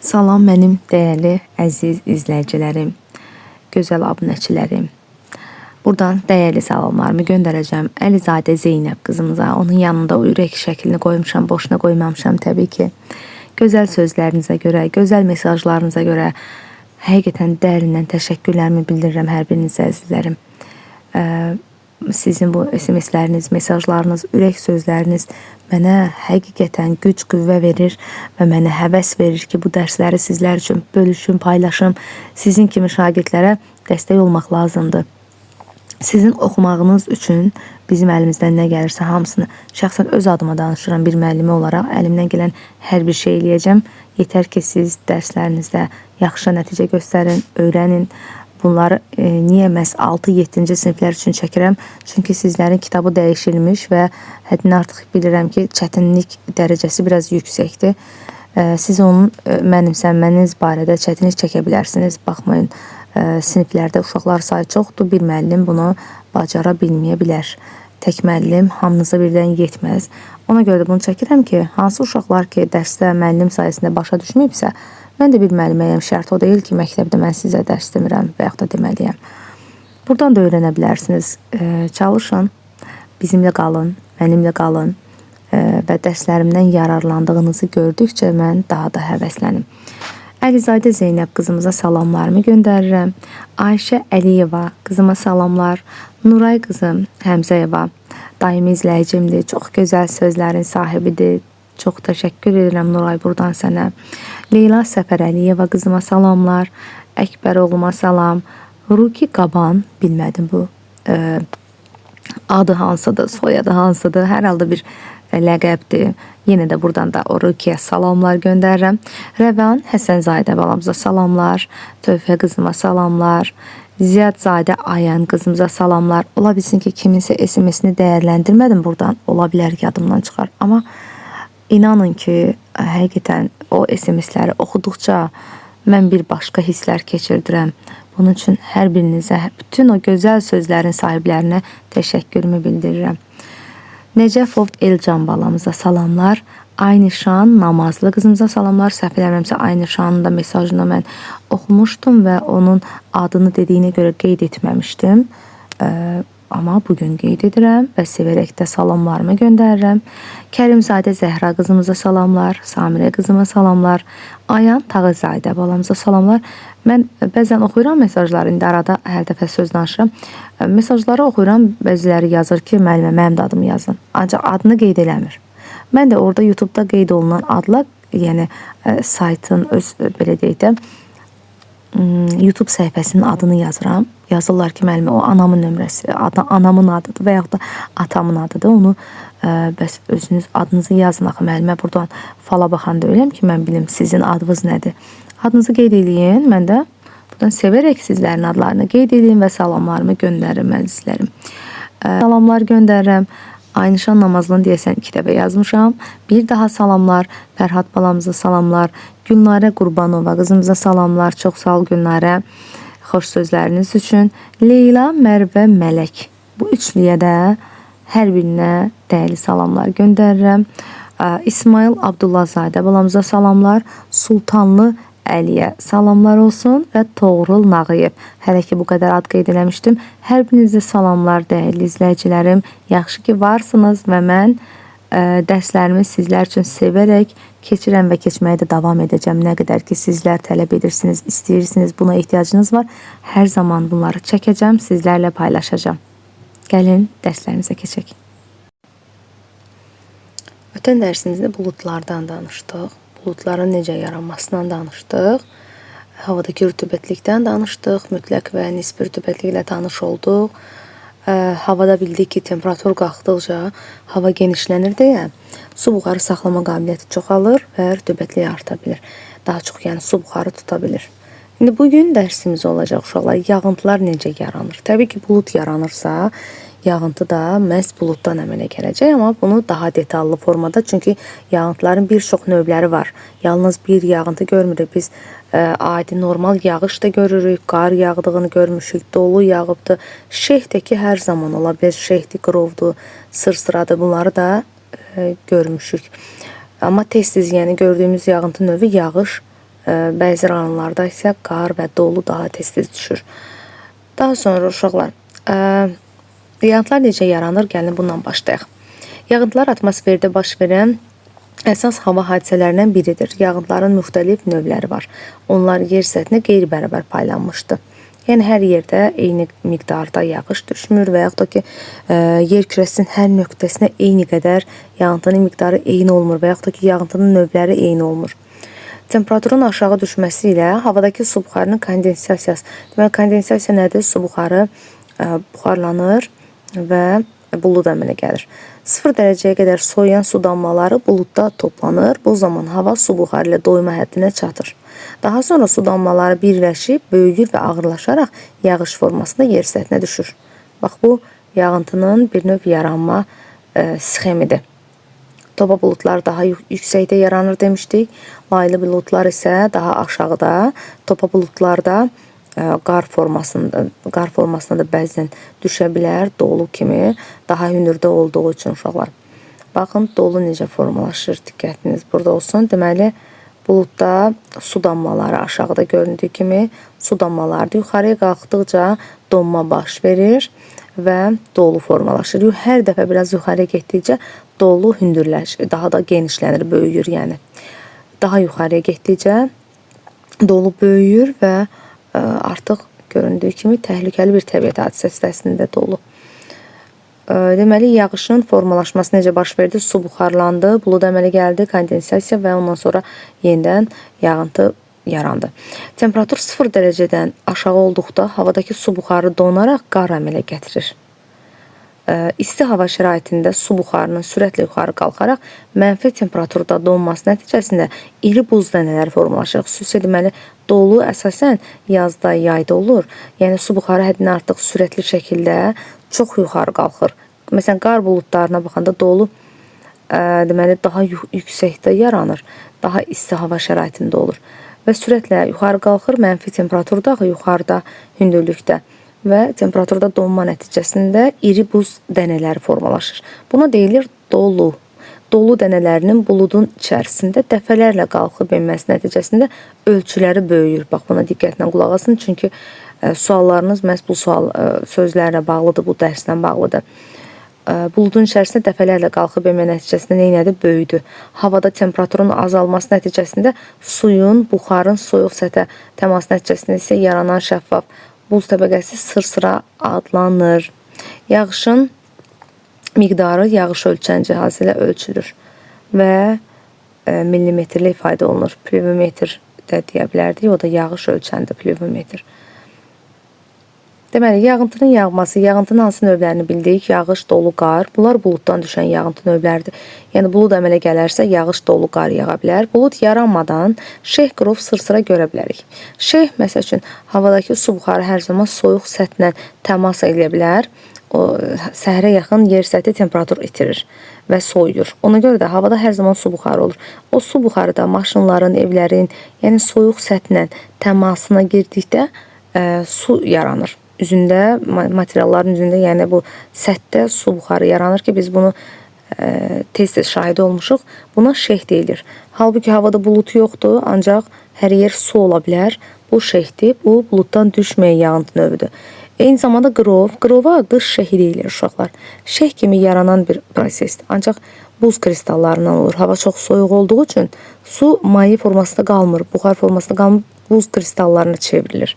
Salam mənim dəyərli, əziz izləyicilərim, gözəl abunəçilərim. Buradan dəyərli salamlarımı göndərəcəm Əlizadə Zeynəb qızımıza. Onun yanında o ürək şəklini qoymuşam, boşuna qoymamışam təbii ki. Gözəl sözlərinizə görə, gözəl mesajlarınıza görə həqiqətən dərindən təşəkkürlərimi bildirirəm hər birinizə əzizlərim. Sizin bu SMS-ləriniz, mesajlarınız, ürək sözləriniz mənə həqiqətən güc, qüvvə verir və mənə həvəs verir ki, bu dərsləri sizlər üçün bölüşüm, paylaşım. Sizin kimi şagirdlərə dəstək olmaq lazımdır. Sizin oxumağınız üçün bizim əlimizdən nə gəlirsə hamısını, şəxsən öz adıma danışıram bir müəllimi olaraq, əlimdən gələn hər bir şey eləyəcəm. Yetər ki, siz dərslərinizdə yaxşı nəticə göstərin, öyrənin. Bunları niyə məhz 6-7-ci siniflər üçün çəkirəm? Çünki sizlərin kitabı dəyişilmiş və həddindən artıq bilirəm ki, çətinlik dərəcəsi biraz yüksəkdir. Siz onun mənimsənməniz barədə çətinlik çəkə bilərsiniz. Baxmayın, siniflərdə uşaqlar sayı çoxdur, bir müəllim bunu bacara bilməyə bilər. Tək müəllim hamınıza birdən yetməz. Ona görə də bunu çəkirəm ki, hansı uşaqlar ki, dərsdə müəllim sayəsində başa düşməyibsə, mən də bir müəlliməyəm, şərt o deyil ki, məktəbdə mən sizə dərs demirəm və yaxud da deməliyəm. Buradan da öyrənə bilərsiniz. Çalışın, bizimlə qalın, mənimlə qalın və dərslərimdən yararlandığınızı gördükcə mən daha da həvəsləndim. Əlizadə Zeynəb qızımıza salamlarımı göndərirəm. Ayşə Əliyeva qızıma salamlar. Nuray qızım Həmzəyeva daimi izləyicimdir. Çox gözəl sözlərin sahibidir. Çox təşəkkür edirəm Nuray buradan sənə. Leyla Səfərəliyeva qızıma salamlar. Əkbər oğluma salam. Ruki Qaban, bilmədim bu adı hansıdır, soyadı hansıdır. Hər halda bir ləqəbdir. Yenə də buradan da o Rukiyə salamlar göndərirəm. Rəvan Həsənzadə balamıza salamlar. Tövfə qızıma salamlar. Ziyadzadə Ayan qızımıza salamlar. Ola bilsin ki, kiminsə SMS-ni dəyərləndirmədim buradan. Ola bilər ki, yadımdan çıxar. Amma İnanın ki, həqiqətən o SMS-ləri oxuduqca mən bir başqa hisslər keçirdirəm. Bunun üçün hər birinizə, bütün o gözəl sözlərin sahiblərinə təşəkkürümü bildirirəm. Necəfov Elcan balamıza salamlar. Aynişan Namazlı qızımıza salamlar. Səhv eləmirəmsə Aynişanın da mesajını mən oxumuşdum və onun adını dediyinə görə qeyd etməmişdim. Amma bugün qeyd edirəm və sevərək də salamlarımı göndərirəm. Kərimzadə Zəhra qızımıza salamlar. Samirə qızıma salamlar. Ayan Tağızadə balamıza salamlar. Mən bəzən oxuyuram mesajları, indi arada hər dəfə söz danışıram. Mesajları oxuyuram, bəziləri yazır ki, müəllimə mənim də adımı yazın. Ancaq adını qeyd eləmir. Mən də orada YouTube'da qeyd olunan adla, yəni saytın öz, belə deyək də, YouTube səhifəsinin adını yazıram. Yazırlar ki, müəllimə o anamın nömrəsi, anamın adıdır və yaxud da atamın adıdır. Onu bəs özünüz adınızı yazın axı müəllimə. Buradan fala baxanda öyrəm ki, mən bilim sizin adınız nədir. Adınızı qeyd eləyin. Mən də buradan sevərək sizlərin adlarını qeyd edin və salamlarımı göndərirəm əzizlərim. Salamlar göndərirəm. Aynişan Namazlını deyəsən 2 dəfə yazmışam. Bir daha salamlar. Fərhad balamıza salamlar. Gülnarə Qurbanova qızımıza salamlar. Çox sağ ol Gülnarə. Xoş sözləriniz üçün. Leyla, Mərvə, Mələk. Bu üçlüyə də hər birinə dəyərli salamlar göndərirəm. İsmail Abdullazadə balamıza salamlar. Sultanlı Əliyə salamlar olsun və Toğrul Nağıyev. Hələ ki bu qədər ad qeyd eləmişdim. Hər birinizə salamlar dəyərli izləyicilərim. Yaxşı ki varsınız və mən dərslərimi sizlər üçün sevərək keçirəm və keçməyə də davam edəcəm. Nə qədər ki sizlər tələb edirsiniz, istəyirsiniz, buna ehtiyacınız var. Hər zaman bunları çəkəcəm, sizlərlə paylaşacağım. Gəlin dərslərimizə keçək. Ötən dərsimizdə buludlardan danışdıq. Buludların necə yaranmasından danışdıq. Havadakı rütubətlikdən danışdıq. Mütləq və nisbi rütubətliklə tanış olduq. Havada bildik ki, temperatur qalxdıqca hava genişlənir deyə su buxarı saxlama qabiliyyəti çoxalır və rütubətliyi arta bilir. Daha çox yəni su buxarı tuta bilir. İndi bugün dərsimiz olacaq uşaqlar. Yağıntılar necə yaranır? Təbii ki, bulud yaranırsa, yağıntı da məhz buluddan əmələ gələcək, amma bunu daha detallı formada, çünki yağıntıların bir çox növləri var. Yalnız bir yağıntı görmürük. Biz adi normal yağış da görürük, qar yağdığını görmüşük, dolu yağıbdır. Şehdəki hər zaman ola bilər, şehdi, qrovdu, sırsıradı, bunları da görmüşük. Amma tez-tez yəni gördüyümüz yağıntı növü yağış Bəzi rayonlarda isə qar və dolu daha tez-tez düşür. Daha sonra uşaqlar, yağıntılar necə yaranır? Gəlin bundan başlayaq. Yağıntılar atmosferdə baş verən əsas hava hadisələrindən biridir. Yağıntıların müxtəlif növləri var. Onlar yer səthinə qeyri-bərabər paylanmışdır. Yəni hər yerdə eyni miqdarda yağış düşmür və yaxud da ki, yer kürəsinin hər nöqtəsinə eyni qədər yağıntının miqdarı eyni olmur və yaxud da ki, yağıntının növləri eyni olmur. Temperaturun aşağı düşməsi ilə havadakı su buxarının kondensasiyası. Deməli, kondensasiya nədir? Su buxarı buxarlanır və bulud əmələ gəlir. 0 dərəcəyə qədər soyuyan su damlaları buludda toplanır. Bu zaman hava su buxarı ilə doyma həddinə çatır. Daha sonra su damlaları birləşib, böyüyür və ağırlaşaraq yağış formasında yer səthinə düşür. Bax, bu yağıntının bir növ yaranma sxemidir. Topa buludlar daha yüksəkdə yaranır demişdik. Laylı buludlar isə daha aşağıda. Topa buludlarda qar formasında da bəzən düşə bilər, dolu kimi daha hündürdə olduğu üçün uşaqlar. Baxın, dolu necə formalaşır, diqqətiniz burada olsun. Deməli, buludda su damlaları aşağıda göründüyü kimi su damlaları yuxarıya qalxdıqca donma baş verir və dolu formalaşır. Hər dəfə biraz yuxarıya getdikcə dolu hündürləşir, daha da genişlənir, böyüyür yəni. Daha yuxarıya getdikcə dolu böyüyür və artıq göründüyü kimi təhlükəli bir təbiət hadisəsində dolu. Deməli, yağışın formalaşması necə baş verdi? Su buxarlandı, bulud əmələ gəldi, kondensasiya və ondan sonra yenidən yağıntı yarandı. Temperatur 0 dərəcədən aşağı olduqda havadakı su buxarı donaraq qar əmələ gətirir. İsti hava şəraitində su buxarının sürətlə yuxarı qalxaraq mənfi temperaturda donması nəticəsində iri buz dənələri formalaşır. Xüsusi deməli, dolu əsasən yazda, yayda olur. Yəni, su buxarı həddindən artıq sürətli şəkildə çox yuxarı qalxır. Məsələn, qar buludlarına baxanda dolu deməli, daha yüksəkdə yaranır, daha isti hava şəraitində olur. Və sürətlə yuxarı qalxır, mənfi temperaturda, yuxarıda, hündürlükdə və temperaturda donma nəticəsində iri buz dənələri formalaşır. Buna deyilir dolu. Dolu dənələrinin buludun içərisində dəfələrlə qalxıb enməsi nəticəsində ölçüləri böyüyür. Bax, buna diqqətlə qulaq asın, çünki suallarınız məhz bu sual sözlərlə bağlıdır, bu dərslə bağlıdır. Buludun içərisində dəfələrlə qalxıb enmə nəticəsində neynədir? Böyüdü. Havada temperaturun azalması nəticəsində suyun, buxarın soyuq səthə təması nəticəsində isə yaranan şəffaf buz təbəqəsi sırsıra adlanır. Yağışın miqdarı yağış ölçən cihazı ilə ölçülür və millimetrlə ifadə olunur. Pluviometr də deyə bilərdik, o da yağış ölçəndir, pluviometr. Deməli, yağıntının yağması, yağıntının hansı növlərini bildik? Yağış, dolu, qar. Bunlar buluddan düşən yağıntı növləridir. Yəni, bulud əmələ gələrsə, yağış, dolu, qar yağa bilər. Bulud yaranmadan şeyh qrov sırsıra görə bilərik. Şeyh, məsəl üçün, havadakı su buxarı hər zaman soyuq səthlə təmas edə bilər. O, səhərə yaxın yer səthi temperatur itirir və soyuyur. Ona görə də havada hər zaman su buxarı olur. O su buxarı da maşınların, evlərin, yəni soyuq səthlə təmasına girdikdə su yaranır. Üzündə, materialların üzündə, yəni bu səthdə su buxarı yaranır ki, biz bunu tez-tez şahid olmuşuq. Buna şeyh deyilir. Halbuki havada bulut yoxdur, ancaq hər yer su ola bilər. Bu şeyhdir, bu buluddan düşməyən yağıntı növüdür. Eyni zamanda qrova qış şeyhi deyilir uşaqlar. Şeyh kimi yaranan bir prosesdir. Ancaq buz kristallarından olur. Hava çox soyuq olduğu üçün su maye formasında qalmır, buxar formasında qalmır, buz kristallarına çevrilir.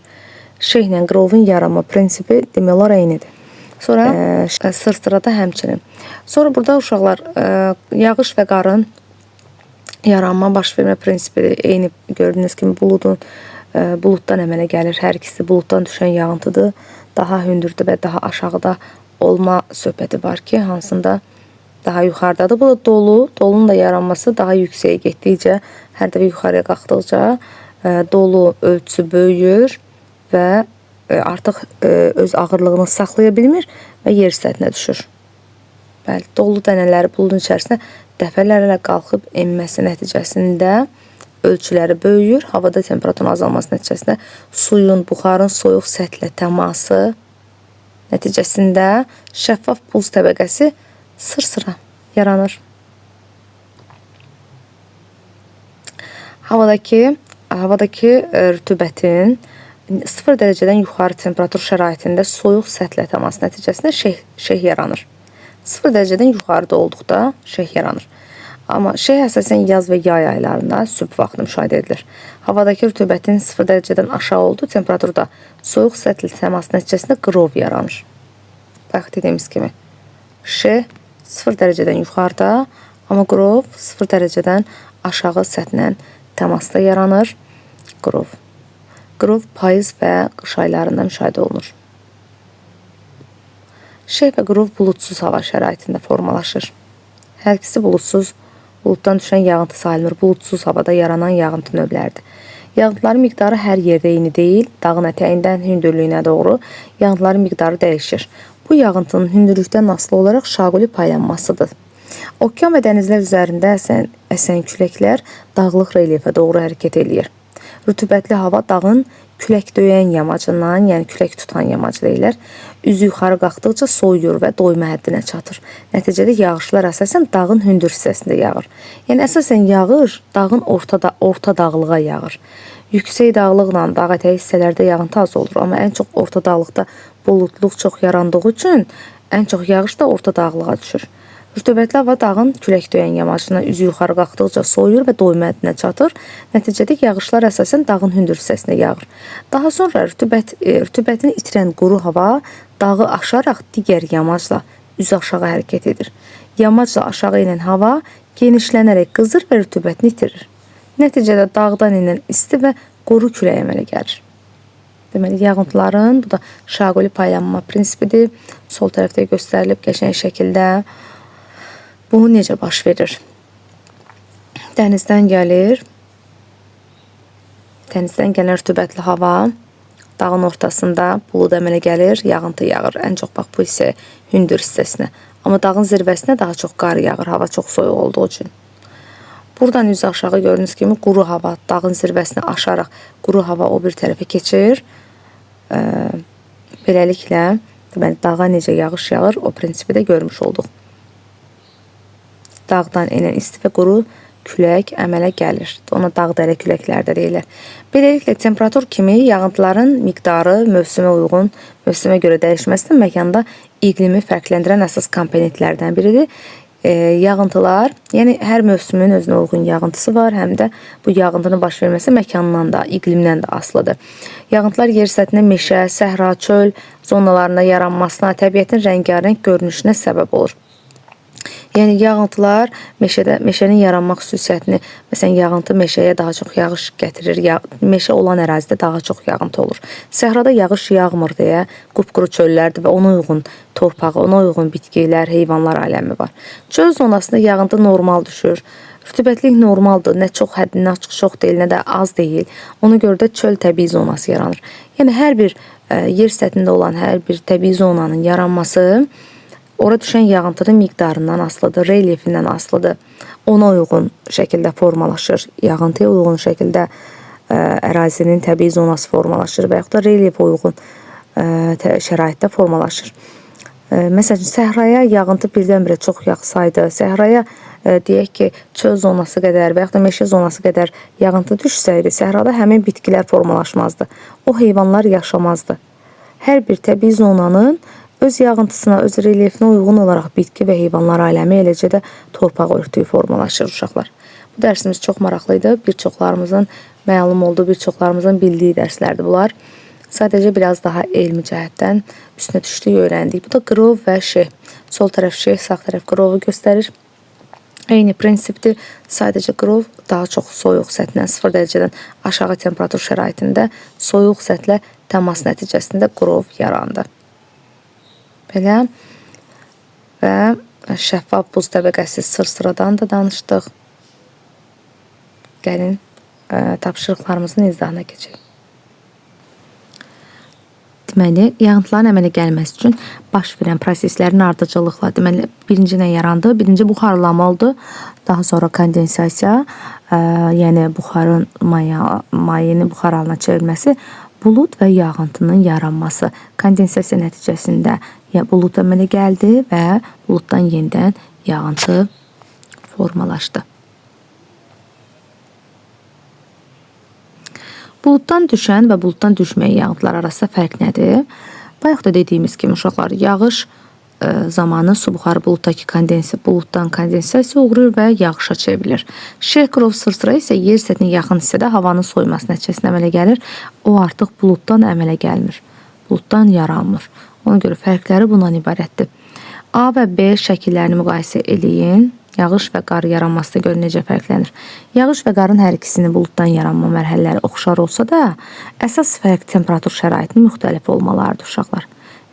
Şeyhlə qrovun yaranma prinsipi demək olar eynidir. Sonra sırsırada həmçinin. Sonra burada uşaqlar yağış və qarın yaranma, baş vermə prinsipi eyni gördüyünüz kimi buluddan əmələ gəlir. Hər ikisi buluddan düşən yağıntıdır. Daha hündürdə və daha aşağıda olma söhbəti var ki, hansında daha yuxarıdadır. Bu da dolu. Dolunun da yaranması daha yüksəyə getdikcə, hər dəfə yuxarıya qalxdıqca dolu ölçüsü böyüyür və artıq öz ağırlığını saxlaya bilmir və yer səthinə düşür. Bəli, dolu dənələri buludun içərisində dəfələrlə qalxıb enməsi nəticəsində ölçüləri böyüyür. Havada temperaturun azalması nəticəsində suyun, buxarın soyuq səthlə təması nəticəsində şəffaf buz təbəqəsi sırsıra yaranır. Havadakı havadakı rütubətin 0 dərəcədən yuxarı temperatur şəraitində soyuq səthlə təmas nəticəsində şeh yaranır. 0 dərəcədən yuxarıda olduqda şeh yaranır. Amma şeh əsasən yaz və yay aylarında sübh vaxtı müşahidə edilir. Havadakı rütubətin 0 dərəcədən aşağı olduğu temperaturda soyuq səthlə təmas nəticəsində qrov yaranır. Bayaq dediyimiz kimi şeh 0 dərəcədən yuxarıda, amma qrov 0 dərəcədən aşağı səthlə təmasda yaranır. Qrov. Qrov payız və qış aylarında müşahidə olunur. Şeh və qrov bulutsuz hava şəraitində formalaşır. Hər ikisi bulutsuz, buluddan düşən yağıntı sayılmır. Bulutsuz havada yaranan yağıntı növləridir. Yağıntıların miqdarı hər yerdə eyni deyil. Dağın ətəyindən hündürlüyünə doğru yağıntıların miqdarı dəyişir. Bu yağıntının hündürlükdən asılı olaraq şaquli paylanmasıdır. Okean və dənizlər üzərində əsən küləklər dağlıq relyefə doğru hərəkət eləyir. Rütubətli hava dağın külək döyən yamacından, yəni külək tutan yamacı deyilər, üzü yuxarı qalxdıqca soyuyur və doyma həddinə çatır. Nəticədə yağışlar əsasən dağın hündür hissəsində yağır. Yəni əsasən yağış dağın orta dağlığa yağır. Yüksək dağlıqla dağ ətəyi hissələrdə yağıntı az olur, amma ən çox orta dağlıqda buludluq çox yarandığı üçün ən çox yağış da orta dağlığa düşür. Rütubətli hava dağın külək döyən yamacına üzü yuxarı qalxdıqca soyuyur və doyma həddinə çatır. Nəticədə yağışlar əsasən dağın hündür hissəsinə yağır. Daha sonra rütubətini itirən quru hava dağı aşaraq digər yamacla üzü aşağı hərəkət edir. Yamacla aşağı enən hava genişlənərək qızır və rütubətini itirir. Nəticədə dağdan enən isti və quru külək əmələ gəlir. Deməli, yağıntıların, bu da şaquli paylanma prinsipidir. Sol tərəfdə göstərilib qəşəng şəkildə. Bu necə baş verir? Dənizdən gəlir. Dənizdən gələn rütubətli hava dağın ortasında bulud əmələ gəlir, yağıntı yağır. Ən çox bax bu hissə hündür hissəsinə. Amma dağın zirvəsinə daha çox qar yağır, hava çox soyuq olduğu üçün. Buradan üzü aşağı gördüyünüz kimi quru hava dağın zirvəsini aşaraq quru hava o bir tərəfə keçir. Beləliklə, deməli, dağa necə yağış yağır, o prinsipi də görmüş olduq. Dağdan enən isti və quru külək əmələ gəlir. Ona dağ-dərə küləklər də deyilir. Beləliklə, temperatur kimi yağıntıların miqdarı mövsümə görə dəyişməsinin məkanda iqlimi fərqləndirən əsas komponentlərdən biridir. Yağıntılar, yəni hər mövsümün özünə uyğun yağıntısı var, həm də bu yağıntının baş verməsi məkandan da, iqlimdən də asılıdır. Yağıntılar yer səthində meşə, səhra, çöl zonalarına yaranmasına, təbiətin rəngarəng görünüşünə səbəb olur. Yəni yağıntılar meşənin yaranma xüsusiyyətini, məsələn, yağıntı meşəyə daha çox yağış gətirir, meşə olan ərazidə daha çox yağıntı olur. Səhrada yağış yağmır deyə qupquru çöllərdir və ona uyğun torpağı, ona uyğun bitkilər, heyvanlar aləmi var. Çöl zonasında yağıntı normal düşür. Rütubətlik normaldır, nə çox həddindən çox deyil, nə də az deyil. Ona görə də çöl təbii zonası yaranır. Yəni hər bir yer səthində olan hər bir təbii zonanın yaranması ora düşən yağıntının miqdarından asılıdır, relyefindən asılıdır. Ona uyğun şəkildə formalaşır. Yağıntıya uyğun şəkildə ərazinin təbii zonası formalaşır və yaxud da relyefə uyğun şəraitdə formalaşır. Məsələn, səhraya yağıntı birdən-birə çox yağsaydı, səhraya deyək ki, çöl zonası qədər və yaxud da meşə zonası qədər yağıntı düşsəydi, səhrada həmin bitkilər formalaşmazdı. O heyvanlar yaşamazdı. Hər bir təbii zonanın öz yağıntısına, öz relyefinə uyğun olaraq bitki və heyvanlar aləmi, eləcə də torpaq örtüyü formalaşır uşaqlar. Bu dərsimiz çox maraqlıydı. Bir çoxlarımızın məlum olduğu, bir çoxlarımızın bildiyi dərslərdir bunlar. Sadəcə biraz daha elmi cəhətdən üstünə düşdük, öyrəndik. Bu da qrov və şeh. Sol tərəf şeh, sağ tərəf qrovu göstərir. Eyni prinsipdir. Sadəcə qrov daha çox soyuq səthlə 0 dərəcədən aşağı temperatur şəraitində soyuq səthlə təmas nəticəsində qrov yarandı. Belə və şəffaf buz təbəqəsi sıradan da danışdıq. Gəlin tapşırıqlarımızın izahına keçək. Deməli, yağıntıların əmələ gəlməsi üçün baş verən proseslərin ardıcıllıqla, deməli, birinci nə yarandı? Birinci buxarlama oldu. Daha sonra kondensasiya, yəni buxarın mayenin buxar halına çevrilməsi, bulud və yağıntının yaranması. Kondensasiya nəticəsində bulud əmələ gəldi və buluddan yenidən yağıntı formalaşdı. Buluddan düşən və buluddan düşməyən yağıntılar arasında fərq nədir? Bayaq da dediyimiz kimi uşaqlar, yağış zamanı su buxarı buluddan kondensasiya uğrayır və yağışa çevrilir. Şehkrov sırsıra isə yer səthinə yaxın hissədə havanın soyuması nəticəsində əmələ gəlir. O artıq buluddan əmələ gəlmir. Buluddan yaranmır. Ona görə fərqləri bundan ibarətdir. A və B şəkillərini müqayisə eləyin. Yağış və qar yaranmasına görə necə fərqlənir? Yağış və qarın hər ikisinin buluddan yaranma mərhələləri oxşar olsa da, əsas fərq temperatur şəraitinin müxtəlif olmalarıdır uşaqlar.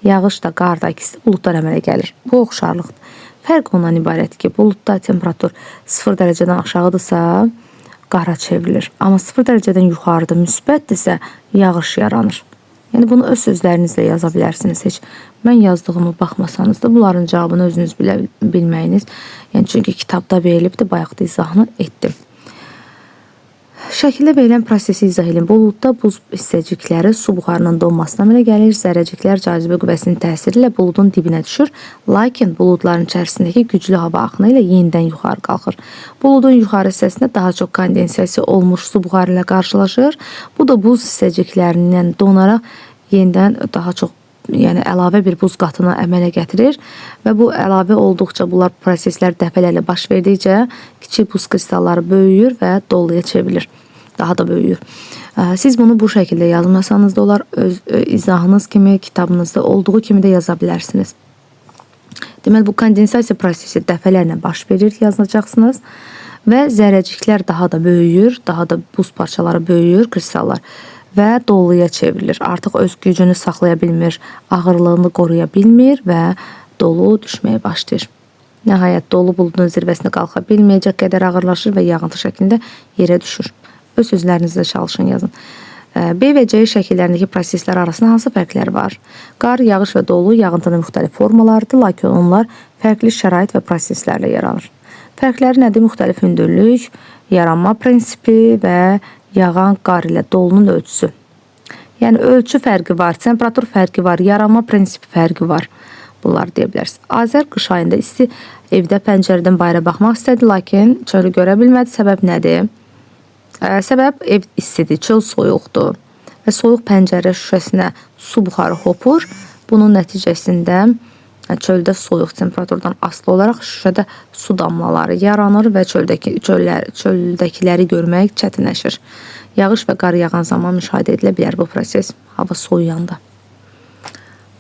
Yağış da, qar da ikisi buluddan əmələ gəlir. Bu oxşarlıqdır. Fərq ondan ibarətdir ki, buludda temperatur 0 dərəcədən aşağıdırsa, qara çevrilir. Amma 0 dərəcədən yuxarıda müsbətdirsə, yağış yaranır. Yəni bunu öz sözlərinizlə yaza bilərsiniz. Heç mən yazdığımı baxmasanız da bunların cavabını özünüz bilməyiniz. Yəni çünki kitabda verilibdir, bayaq da izahını etdim. Şəkildə verilən prosesi izah edin. Buludda buz hissəcikləri su buxarının donmasına əmələ gəlir. Zərrəciklər cazibə qüvvəsinin təsiri ilə buludun dibinə düşür. Lakin buludların içərisindəki güclü hava axını ilə yenidən yuxarı qalxır. Buludun yuxarı hissəsində daha çox kondensasiya olmuş su buxarı ilə qarşılaşır. Bu da buz hissəciklərindən donaraq yenidən daha çox, yəni əlavə bir buz qatına əmələ gətirir və bu əlavə olduqca bunlar proseslər dəfələrlə baş verdikcə kiçik buz kristalları böyüyür və doluya çevrilir. Daha da böyüyür. Siz bunu bu şəkildə yazmasanız da olar, öz izahınız kimi kitabınızda olduğu kimi də yaza bilərsiniz. Deməli bu kondensasiya prosesi dəfələrlə baş verir yazacaqsınız və zərrəciklər daha da böyüyür, daha da buz parçaları böyüyür, kristallar və doluya çevrilir. Artıq öz gücünü saxlaya bilmir, ağırlığını qoruya bilmir və dolu düşməyə başlayır. Nəhayət dolu buludun zirvəsinə qalxa bilməyəcək qədər ağırlaşır və yağıntı şəklində yerə düşür. Öz sözlərinizlə çalışın, yazın. B və C şəkillərindəki proseslər arasında hansı fərqlər var? Qar, yağış və dolu yağıntının müxtəlif formalarıdır, lakin onlar fərqli şərait və proseslərlə yaranır. Fərqləri nədir? Müxtəlif hündürlük, yaranma prinsipi və yağan qar ilə dolunun ölçüsü. Yəni ölçü fərqi var, temperatur fərqi var, yaranma prinsipi fərqi var. Bunları deyə bilərsiniz. Azər qış ayında isti evdə pəncərədən bayıra baxmaq istədi, lakin çölü görə bilmədi. Səbəb nədir? Səbəb ev istidir, çöl soyuqdur və soyuq pəncərə şüşəsinə su buxarı hopur. Bunun nəticəsində çöldə soyuq temperaturdan asılı olaraq şüşədə su damlaları yaranır və çöldəkiləri görmək çətinləşir. Yağış və qar yağan zaman müşahidə edilə bilər bu proses hava soyuyanda.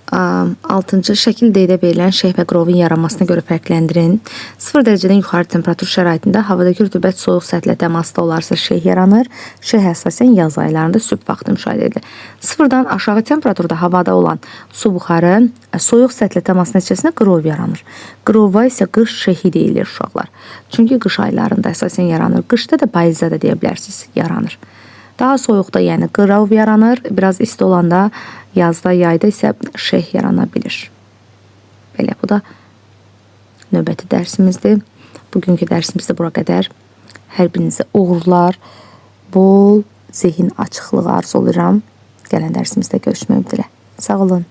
6-cı şəkil D-də verilən şeh və qrovun yaranmasına görə fərqləndirin. 0 dərəcədən yuxarı temperatur şəraitində havadakı rütubət soyuq səthlə təmasda olarsa şeh yaranır. Şeh əsasən yaz aylarında sübh vaxtı müşahidə edilir. 0-dan aşağı temperaturda havada olan su buxarı soyuq səthlə təmas nəticəsində qrov yaranır. Qrova isə qış şehi deyilir uşaqlar. Çünki qış aylarında əsasən yaranır. Qışda da payızda da deyə bilərsiniz yaranır. Daha soyuqda yəni qrov yaranır. Biraz isti olanda yazda, yayda isə şeh yarana bilir. Belə, bu da növbəti dərsimizdir. Bugünkü dərsimizdə bura qədər. Hər birinizə uğurlar, bol zehin açıqlığı arzulayıram. Gələn dərsimizdə görüşmək üzrə. Sağ olun.